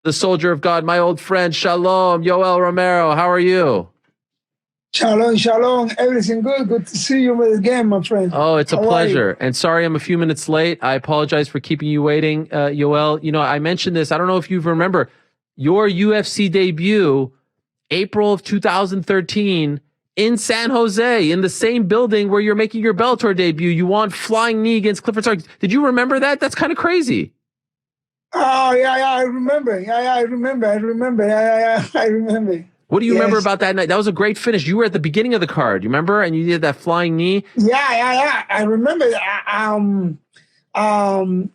The soldier of God, my old friend, Shalom, Yoel Romero. How are you? Shalom, shalom. Everything good? Good to see you again, my friend. Oh, it's a pleasure. And sorry I'm a few minutes late. I apologize for keeping you waiting, Yoel. You know, I mentioned this. I don't know if you remember your UFC debut, April of 2013, in San Jose, in the same building where you're making your Bellator debut. You won flying knee against Clifford Starks. Did you remember that? That's kind of crazy. Oh, yeah, I remember. I remember. I remember. What do you remember about that night? That was a great finish. You were at the beginning of the card, you remember? And you did that flying knee. Yeah. I remember.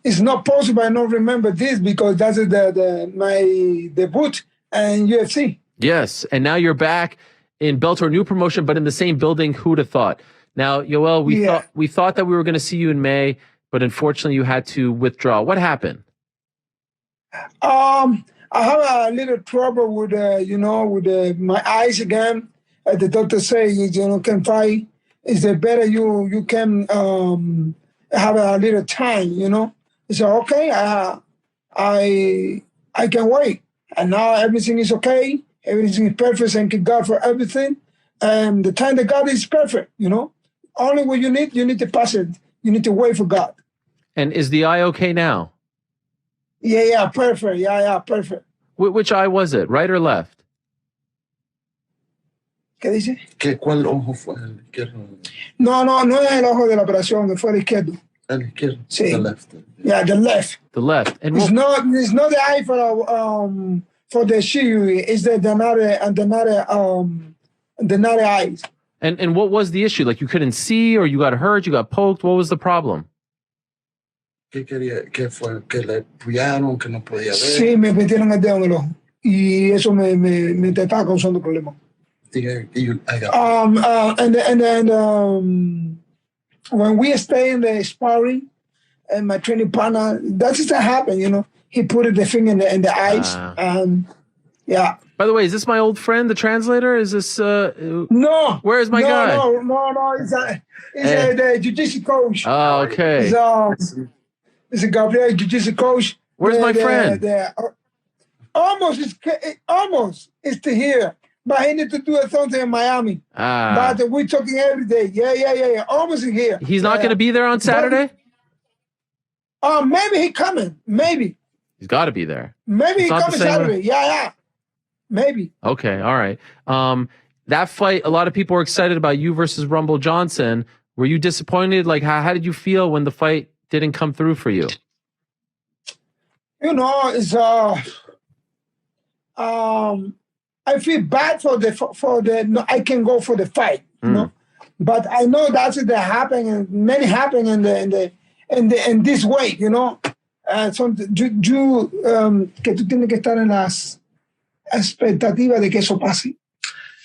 It's not possible I don't remember this because that's my debut in UFC. Yes, and now you're back in Bellator, new promotion, but in the same building. Who'd have thought? Now, Yoel, we thought that we were going to see you in May, but unfortunately, you had to withdraw. What happened? I have a little trouble with, my eyes again. The doctor say, can fight. It's better you can have a little time, I said, okay, I can wait. And now everything is okay. Everything is perfect. Thank God for everything. And the time that God is perfect, Only what you need to pass it. You need to wait for God. And is the eye okay now? Yeah, perfect. Yeah, perfect. Which eye was it, right or left? ¿Qué dice? ¿Cuál ojo fue el izquierdo? No es el ojo de la operación, fue el izquierdo. El izquierdo? Sí. The left. Yeah, the left. The left. And it's not the eye for the shoe. It's the another eyes. And what was the issue? Like you couldn't see, or you got hurt, you got poked. What was the problem? ¿Qué fue? ¿Que le puyaron, que no podía ver? Sí, me metieron el dedo en el ojo. Y eso me estaba causando problemas. And then when we stay in the sparring, and my training partner, that just happened, He put the finger in the eyes. Yeah. By the way, is this my old friend, the translator? Is this No. Where is my guy? No. It's the jiu-jitsu coach. Oh, okay. It's a Gabriel jiu-jitsu coach. Where's my friend? Almost is to here. But he need to do something in Miami. But we're talking every day. Yeah. Almost here. He's not going to be there on Saturday? Maybe he coming. Maybe. He's got to be there. Maybe he coming Saturday. Yeah. Maybe. Okay, all right. That fight, a lot of people were excited about you versus Rumble Johnson. Were you disappointed? Like, how did you feel when the fight didn't come through for you? It's I feel bad for the. I can go for the fight, but I know that's the happening. Many happen in this way, So que tú tienes que estar en las expectativas de que eso pase.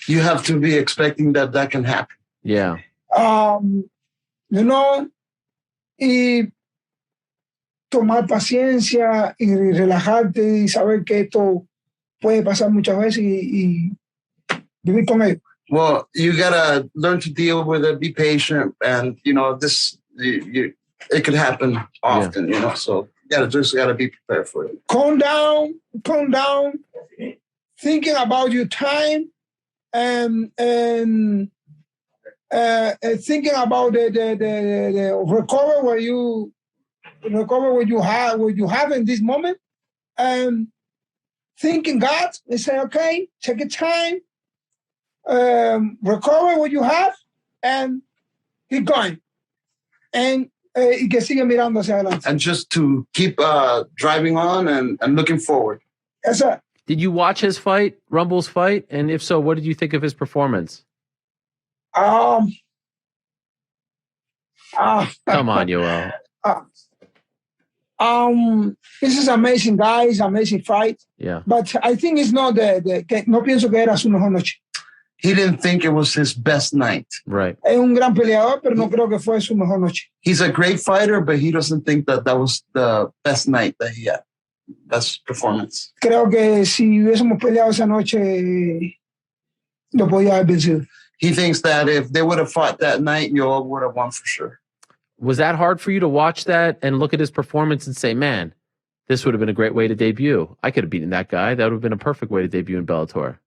You have to be expecting that can happen. Yeah. Y tomar paciencia y relajarte y saber que esto puede pasar muchas veces y vivir con ello. Well, you gotta learn to deal with it, be patient, and this it could happen often, So you gotta be prepared for it. Calm down, thinking about your time, and thinking about the recover what you have in this moment, and thinking God and say, okay, take your time, recover what you have, and keep going. And y que sigue mirando hacia adelante. And just to keep driving on and looking forward. Yes, sir. Did you watch his fight, Rumble's fight? And if so, what did you think of his performance? Come on, Yoel. This is amazing, guys. Amazing fight. Yeah. But I think it's not que no pienso que era su mejor noche. He didn't think it was his best night. Right. Es un gran peleador, pero no creo que fue su mejor noche. He's a great fighter, but he doesn't think that was the best night that he had. Best performance. Creo que si hubiésemos peleado esa noche, lo podía haber vencido. He thinks that if they would have fought that night, Yoel would have won for sure. Was that hard for you to watch that and look at his performance and say, man, this would have been a great way to debut. I could have beaten that guy. That would have been a perfect way to debut in Bellator.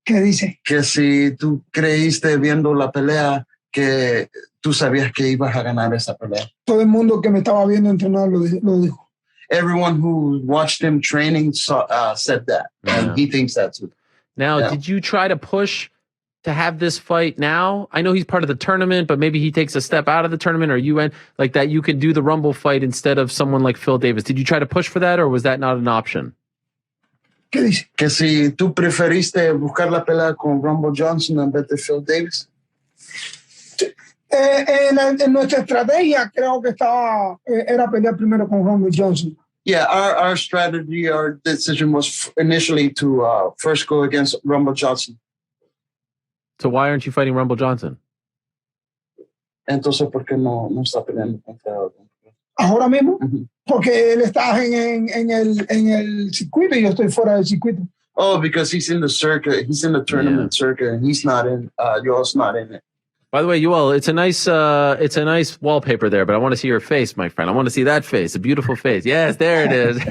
¿Qué dice? Que si tú creíste viendo la pelea que tú sabías que ibas a ganar esa pelea. Todo el mundo que me estaba viendo entrenar lo dijo. Everyone who watched him training said that, and he thinks that too. Now, did you try to push to have this fight now? I know he's part of the tournament, but maybe he takes a step out of the tournament, or you went like that. You could do the Rumble fight instead of someone like Phil Davis. Did you try to push for that, or was that not an option? ¿Qué dice? Que si tú preferiste buscar la pelea con Rumble Johnson en vez de Phil Davis. En nuestra estrategia creo que era pelear primero con Rumble Johnson. Yeah, our strategy, our decision was initially to first go against Rumble Johnson. So why aren't you fighting Rumble Johnson? Entonces, ¿por qué no está peleando contra? Ahora mismo, porque él está en el circuito y yo estoy fuera del circuito. Oh, because he's in the circuit, he's in the tournament circuit, and he's not in. Yoel's not in it. By the way, Yoel, it's a nice wallpaper there, but I want to see your face, my friend. I want to see that face, a beautiful face. Yes, there it is.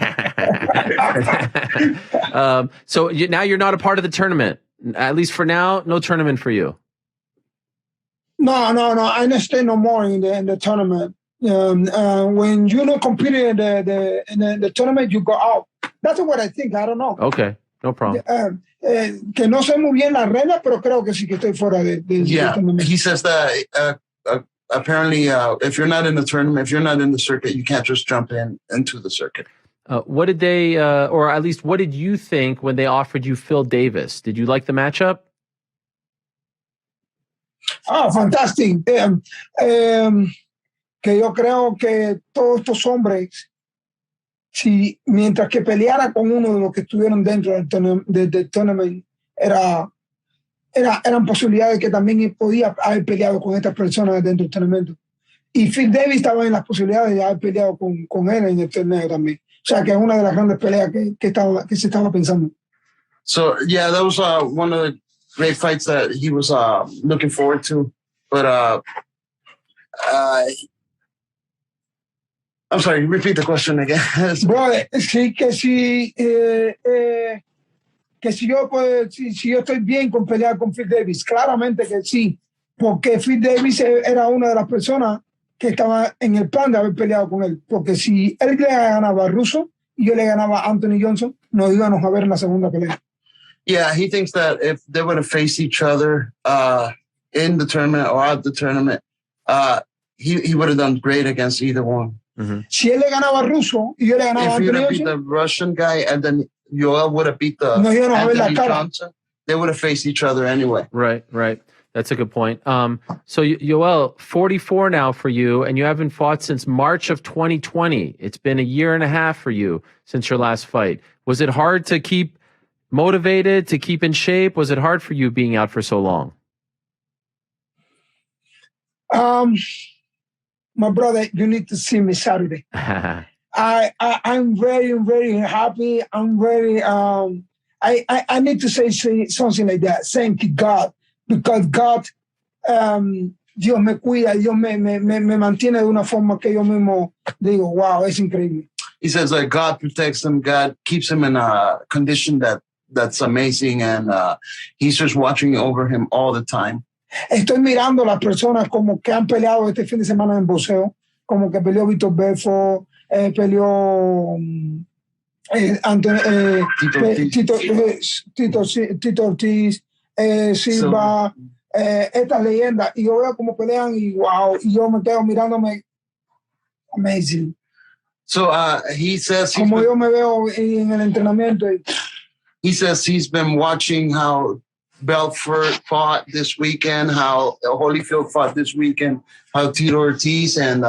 So now you're not a part of the tournament, at least for now. No tournament for you. No. I don't stay no more in the tournament. When you don't compete in the tournament, you go out. That's what I think. I don't know. Okay, no problem. Que no sé muy bien las reglas, pero creo que sí que estoy fuera de tournament. He says that apparently if you're not in the tournament, if you're not in the circuit, you can't just jump into the circuit. What did they, or at least what did you think when they offered you Phil Davis? Did you like the matchup? Fantastic. Que yo creo que todos estos hombres, si mientras que peleara con uno de los que estuvieron dentro del tournament, eran posibilidades que también podía haber peleado con estas personas dentro del tournament. Y Phil Davis estaba en las posibilidades de haber peleado con él en el torneo también. O sea, que es una de las grandes peleas que se estaba pensando. So, yeah, that was one of the great fights that he was looking forward to. But I'm sorry, repeat the question again. Brother, sí, que si yo estoy bien con pelear con Phil Davis, claramente que sí, porque Phil Davis era una de las personas que estaba en el plan de haber peleado con él, porque si él le ganaba a Russo y yo le ganaba a Anthony Johnson, nos íbamos a ver en la segunda pelea. Yeah, he thinks that if they would have faced each other in the tournament or out the tournament, he would have done great against either one. Mm-hmm. Si él le ganaba a Russo y yo le ganaba a Anthony Johnson, beat the Russian guy and then Yoel would have beat the Anthony Johnson, they would have faced each other anyway. Right. That's a good point. So Yoel, 44 now for you, and you haven't fought since March of 2020. It's been a year and a half for you since your last fight. Was it hard to keep motivated, to keep in shape? Was it hard for you being out for so long? My brother, you need to see me Saturday. I'm very, very happy. I'm very, I need to say something like that. Thank you, God, because God, Dios me cuida, Dios me mantiene de una forma que yo mismo digo, wow, es increíble. He says that God protects him, God keeps him in a condition that's amazing, and he's just watching over him all the time. Estoy mirando las personas como que han peleado este fin de semana en boxeo, como que peleó Víctor Belfort, peleó Tito Ortiz, Silva, estas leyendas, y yo veo cómo pelean y wow, y yo me quedo mirándome, amazing. So he says, como yo me veo en el entrenamiento. He says he's been watching how Belfort fought this weekend, how Holyfield fought this weekend, how Tito Ortiz and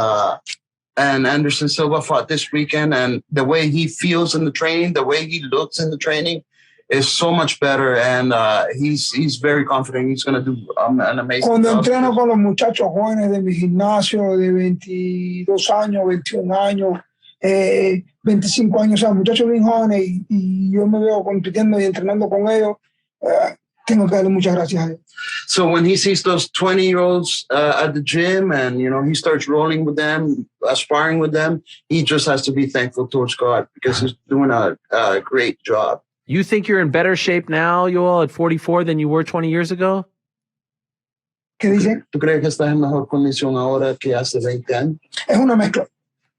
Anderson Silva fought this weekend, and the way he feels in the training, the way he looks in the training is so much better, and he's very confident he's going to do an amazing job. Cuando entreno con los muchachos jóvenes de mi gimnasio de 22 años, 21 años, 25 años, o sea, muchachos bien jóvenes, y yo me veo compitiendo y entrenando con ellos, tengo que darle muchas gracias a él. So when he sees those 20-year-olds at the gym and, he starts rolling with them, sparring with them, he just has to be thankful towards God because he's doing a great job. You think you're in better shape now, Yoel, at 44 than you were 20 years ago? ¿Qué dicen? ¿Tú crees que estás en mejor condición ahora que hace 20 años? Es una mezcla.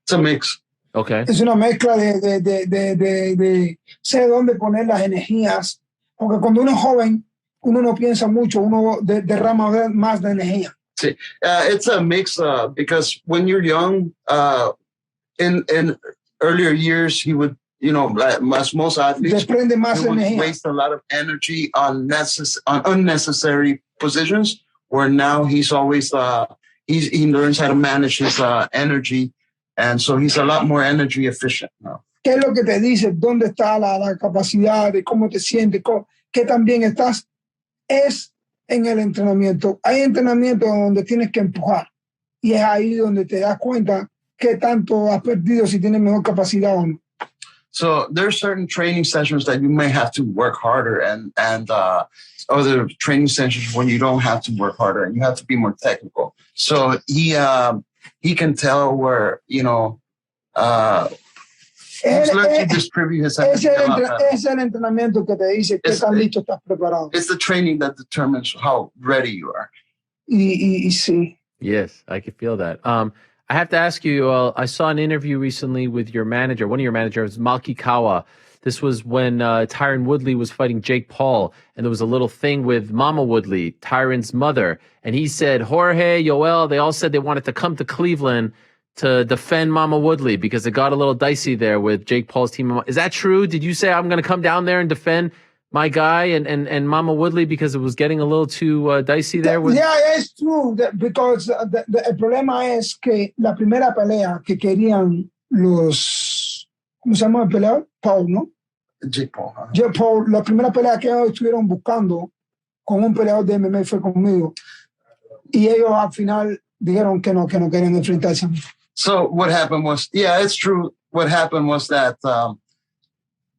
It's a mix. Okay. Es una mezcla de sé dónde poner las energías. Porque cuando uno es joven, uno no piensa mucho, uno derrama más de energía. Sí. It's a mix because when you're young, in earlier years, he would, as most athletes, Desprende más he would energía. waste a lot of energy on unnecessary positions, where now he's always, he learns how to manage his energy. And so he's a lot more energy efficient now. ¿Qué es lo que te dice? ¿Dónde está la capacidad de cómo te sientes? ¿Qué tan bien estás? Es en el entrenamiento. Hay entrenamientos donde tienes que empujar. Y es ahí donde te das cuenta qué tanto has perdido, si tienes mejor capacidad o no. So there's certain training sessions that you may have to work harder and other training sessions when you don't have to work harder and you have to be more technical. So he can tell where, he's learned to distribute his energy. Es el entrenamiento que te dice qué tan listo estás preparado. It's the training that determines how ready you are. Y sí. Yes, I can feel that. I have to ask you, I saw an interview recently with your manager, one of your managers, Malki Kawa. This was when Tyron Woodley was fighting Jake Paul, and there was a little thing with Mama Woodley, Tyron's mother. And he said, Jorge, Yoel, they all said they wanted to come to Cleveland to defend Mama Woodley because it got a little dicey there with Jake Paul's team. Is that true? Did you say, I'm going to come down there and defend my guy and Mama Woodley because it was getting a little too dicey there? Yeah, it's true, because el problema es que la primera pelea que querían los, ¿cómo se llama el peleador? Paul, ¿no? Jake Paul. Jake Paul, la primera pelea que ellos estuvieron buscando con un peleador de MMA fue conmigo. Y ellos al final dijeron que no querían enfrentarse a mí. So what happened was, yeah, it's true. What happened was that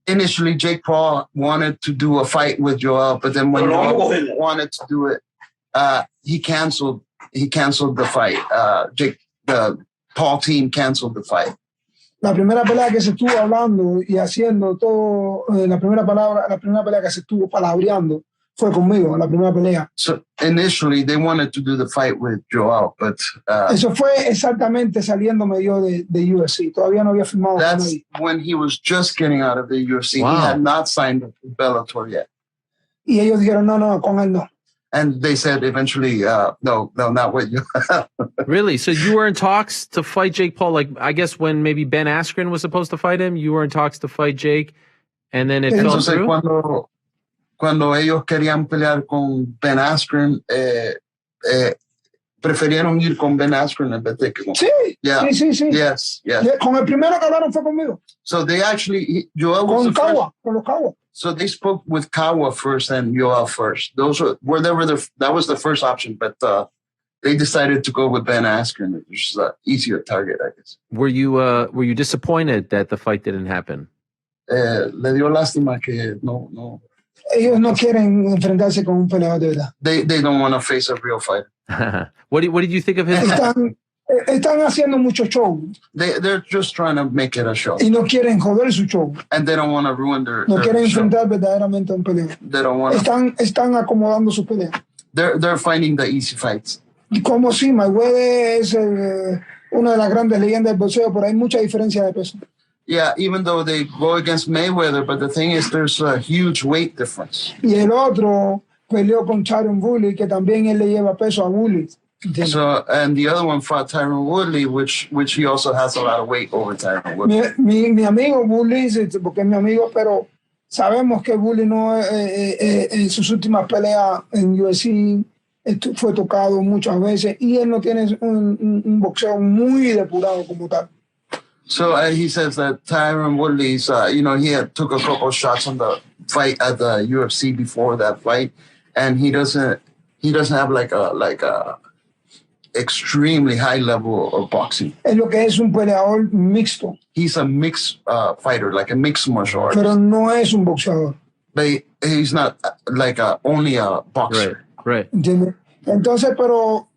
initially Jake Paul wanted to do a fight with Yoel, but then when Yoel wanted to do it, he canceled the fight. The Paul team canceled the fight. La primera pelea que se estuvo hablando y haciendo todo, la primera pelea que se estuvo palabreando fue conmigo, la primera pelea. So initially they wanted to do the fight with Yoel, but eso fue exactamente saliéndome yo de UFC. Todavía no había firmado. That's when he was just getting out of the UFC. Wow. He had not signed with Bellator yet. Y ellos dijeron, no, con él no. And they said eventually, no, not with you. Really? So you were in talks to fight Jake Paul? Like, I guess when maybe Ben Askren was supposed to fight him, you were in talks to fight Jake, and then it fell through? Cuando ellos querían pelear con Ben Askren, preferieron ir con Ben Askren en vez de con... Sí, yeah. sí. Yes. Con el primero que hablaron fue conmigo. So they actually, Yoel was con the Kawa, first. con los Kawa. So they spoke with Kawa first and Yoel first. That was the first option, but they decided to go with Ben Askren, which is an easier target, I guess. Were you disappointed that the fight didn't happen? Le dio lástima que no. Ellos no quieren enfrentarse con un peleador de verdad. They don't want to face a real fighter. What did you think of his? Están haciendo mucho show. They're just trying to make it a show. Y no quieren joder su show. And they don't want to ruin their No quieren show. enfrentar verdaderamente a un peleador. They don't want to. Están acomodando su pelea. They're finding the easy fights. Y como sí, Mayweather es una de las grandes leyendas del boxeo, pero hay mucha diferencia de peso. Yeah, even though they go against Mayweather, but the thing is there's a huge weight difference. Y el otro peleó con Tyron Woodley, que también él le lleva peso a Woodley. So, and the other one fought Tyron Woodley, which he also has a lot of weight over Tyron Woodley. Mi amigo Woodley, porque es mi amigo, pero sabemos que Woodley no en sus últimas peleas en UFC fue tocado muchas veces y él no tiene un boxeo muy depurado como tal. So he says that Tyron Woodley's, he had took a couple shots on the fight at the UFC before that fight, and he doesn't have like a extremely high level of boxing. Es lo que es un peleador mixto. He's a mixed fighter, like a mixed martial artist. Pero no es un boxeador. but he's not like only a boxer. Right. ¿Entiendes? Entonces, pero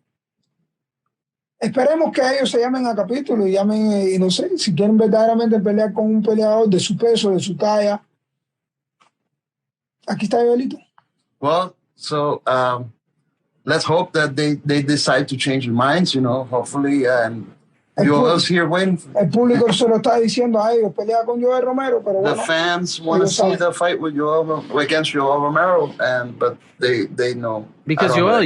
esperemos que ellos se llamen a capítulo y llamen, y no sé, si quieren verdaderamente pelear con un peleador de su peso, de su talla. Aquí está Yoelito. Well, so let's hope that they decide to change their minds, hopefully. And Yoel's here waiting. El público se lo está diciendo a ellos, pelea con Yoel Romero, pero The bueno. fans want to see the fight with against Yoel Romero, but they know. Because Yoel,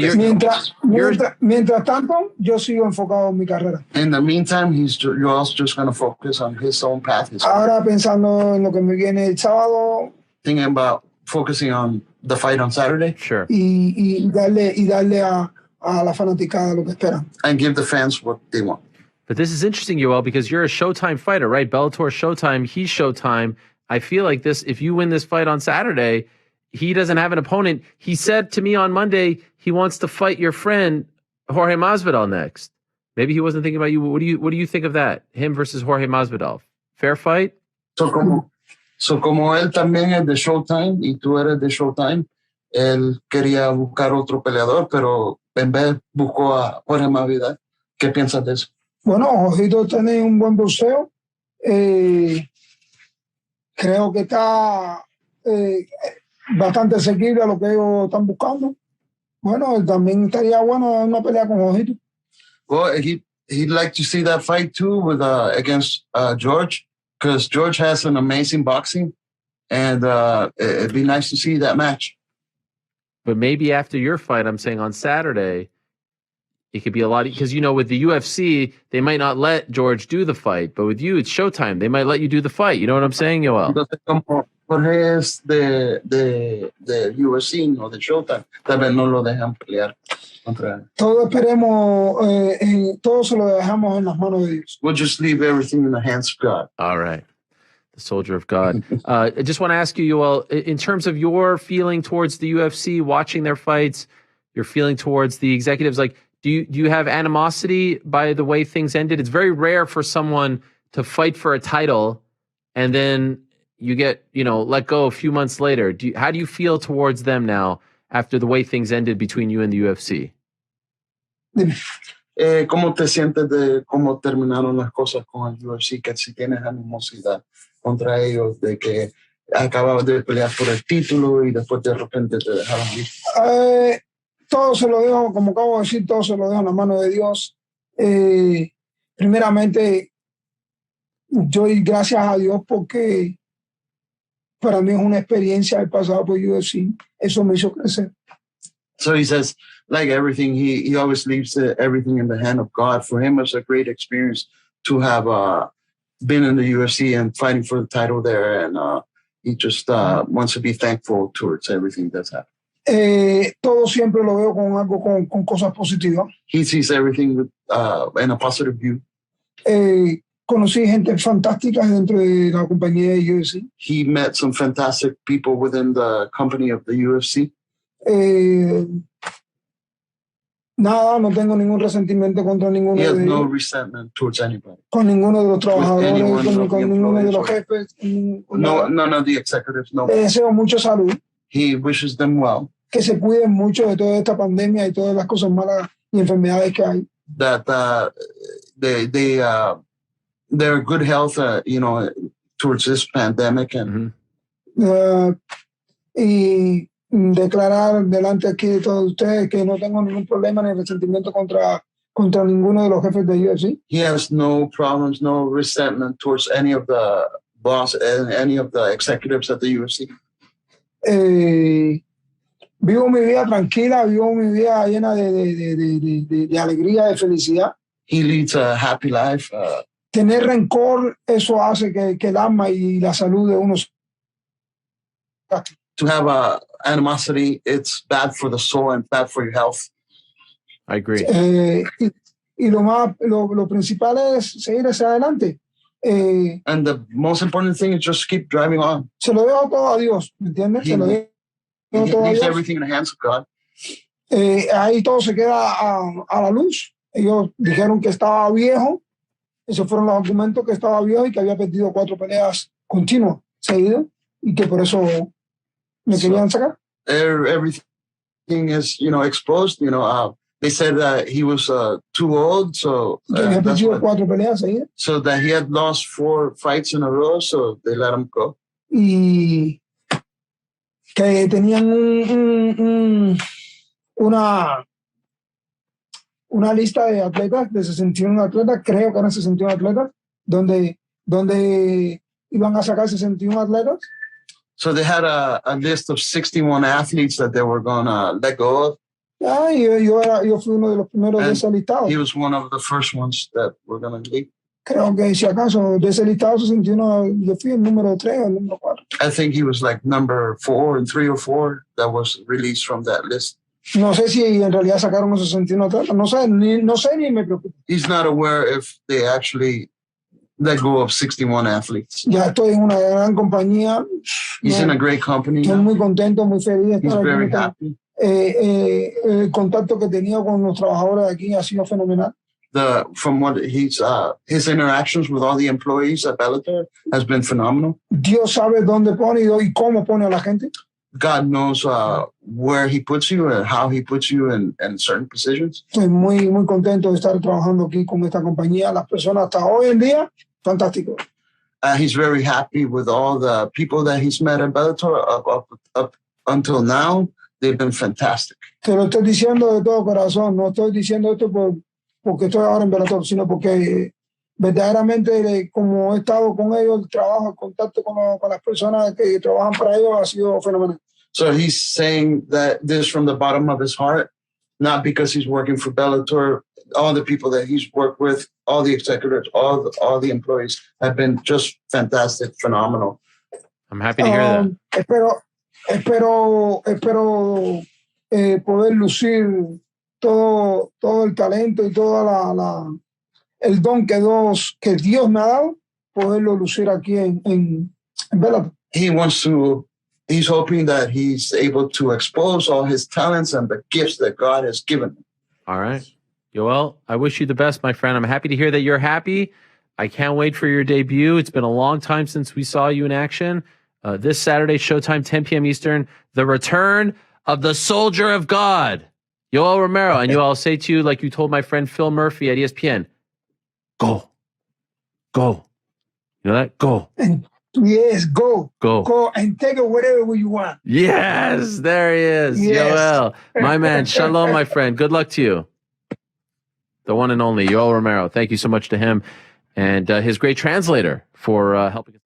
Mientras tanto, yo sigo enfocado en mi carrera. In the meantime, Yoel's just going to focus on his own path. Ahora pensando en lo que me viene el sábado. Thinking about focusing on the fight on Saturday. Sure. Y darle a la fanaticada lo que esperan. And give the fans what they want. But this is interesting, Yoel, because you're a Showtime fighter, right? Bellator Showtime, he's Showtime. I feel like this, if you win this fight on Saturday, he doesn't have an opponent. He said to me on Monday he wants to fight your friend Jorge Masvidal next. Maybe he wasn't thinking about you. What do you think of that? Him versus Jorge Masvidal. Fair fight? So como él también es de Showtime y tú eres de Showtime, él quería buscar otro peleador, pero en vez buscó a Jorge Masvidal. ¿Qué piensas de eso? Bueno, Ojito tiene un buen boxeo. Creo que está bastante asequible a lo que ellos están buscando. Bueno, también estaría bueno en una pelea con Ojito. Well, he'd like to see that fight too with against George, because George has an amazing boxing, and it'd be nice to see that match. But maybe after your fight, I'm saying on Saturday, it could be a lot, because, with the UFC, they might not let George do the fight, but with you, it's Showtime. They might let you do the fight. You know what I'm saying, Yoel? Entonces, como Jorge es de UFC, no de Showtime, tal vez no lo dejan pelear contra él. Todo esperemos, todo se lo dejamos en las manos de Dios. We'll just leave everything in the hands of God. All right. The soldier of God. I just want to ask you, Yoel, in terms of your feeling towards the UFC, watching their fights, your feeling towards the executives, like, do you have animosity by the way things ended? It's very rare for someone to fight for a title and then you get, let go a few months later. How do you feel towards them now after the way things ended between you and the UFC? ¿Cómo te sientes de cómo terminaron las cosas con el UFC? Que si tienes animosidad contra ellos, de que acababas de pelear por el título y después de repente te dejaron ir. Todo se lo dejo, como acabo de decir, todo se lo dejo en la mano de Dios. Primeramente, yo doy gracias a Dios porque para mí es una experiencia el pasado por UFC. Eso me hizo crecer. So he says, like everything, he always leaves everything in the hand of God. For him, it's a great experience to have been in the UFC and fighting for the title there. And he just wants to be thankful towards everything that's happened. Todo siempre lo veo con cosas positivas. He sees everything with in a positive view. Conocí gente fantástica dentro de la compañía de UFC. He met some fantastic people within the company of the UFC. Nada, no tengo ningún resentimiento contra ninguno He has de ellos. no resentment towards anybody. Con ninguno de los trabajadores, anyone, con ninguno de los jefes. None of the executives, no. Le deseo mucha salud. He wishes them well. Que se cuiden mucho de toda esta pandemia y todas las cosas malas y enfermedades que hay. That their good health, towards this pandemic, and y declarar delante aquí de todos ustedes que no tengo ningún problema ni resentimiento contra ninguno de los jefes de UFC. He has no problems, no resentment towards any of the boss and any of the executives at the UFC. Vivo mi vida tranquila, vivo mi vida llena de alegría, de felicidad. He leads a happy life. Tener rencor, eso hace que el alma y la salud de uno. To have animosity, it's bad for the soul and bad for your health. I agree. Y lo principal es seguir hacia adelante. And the most important thing is just keep driving on. Se lo dejo todo a Dios, ¿me entiendes? Se lo dejo todo a Leaves Dios. everything in the hands of God. Ahí todo se queda a la luz. Ellos dijeron que estaba viejo. Esos fueron los argumentos, que estaba viejo y que había perdido 4 peleas continuas, seguidas, y que por eso Me querían sacar. Everything is, exposed. They said that he was too old, so Que había that's perdido what, 4 peleas seguidas. so that he had lost 4 fights in a row, so they let him go. Y que tenían una lista de atletas, de 61 atletas, creo que eran 61 atletas, donde iban a sacar 61 atletas. So they had a list of 61 athletes that they were going to let go of. Yo fui uno de los primeros de ese listado. He was one of the first ones that were going to leave. Creo que si acaso de ese listado 61, yo fui el número 3 o el número 4. I think he was like number 4 and 3 or 4 that was released from that list. No sé si en realidad sacaron esos 61 atletas. No sé ni me preocupa. He's not aware if they actually let go of 61 athletes. Ya estoy en una gran compañía. He's in a great company. Estoy muy contento, muy feliz. He's very happy. El contacto que he tenido con los trabajadores de aquí ha sido fenomenal. From what his interactions with all the employees at Bellator has been phenomenal. Dios sabe dónde pone y cómo pone a la gente. God knows where he puts you and how he puts you in certain positions. Estoy muy, muy contento de estar trabajando aquí con esta compañía. Las personas hasta hoy en día, fantástico. He's very happy with all the people that he's met at Bellator up until now. They've been fantastic. Te lo estoy diciendo de todo corazón. No estoy diciendo esto porque estoy ahora en Bellator, sino porque verdaderamente como he estado con ellos, el trabajo, el contacto con las personas que trabajan para ellos ha sido fenomenal. So he's saying that this from the bottom of his heart, not because he's working for Bellator. All the people that he's worked with, all the executives, all the employees have been just fantastic, phenomenal. I'm happy to hear that. Espero poder lucir todo el talento y toda el don que Dios me ha dado, poderlo lucir aquí en Bellator. He's hoping that he's able to expose all his talents and the gifts that God has given him. All right. Yoel, I wish you the best, my friend. I'm happy to hear that you're happy. I can't wait for your debut. It's been a long time since we saw you in action. This Saturday, Showtime, 10 p.m. Eastern, the return of the soldier of God, Yoel Romero. And Yoel, I'll say to you, like you told my friend Phil Murphy at ESPN, go. You know that? Go. Yes, go. Go and take it whatever you want. Yes, there he is. Yes. Yoel, my man. Shalom, my friend. Good luck to you. The one and only Yoel Romero. Thank you so much to him and his great translator for helping us.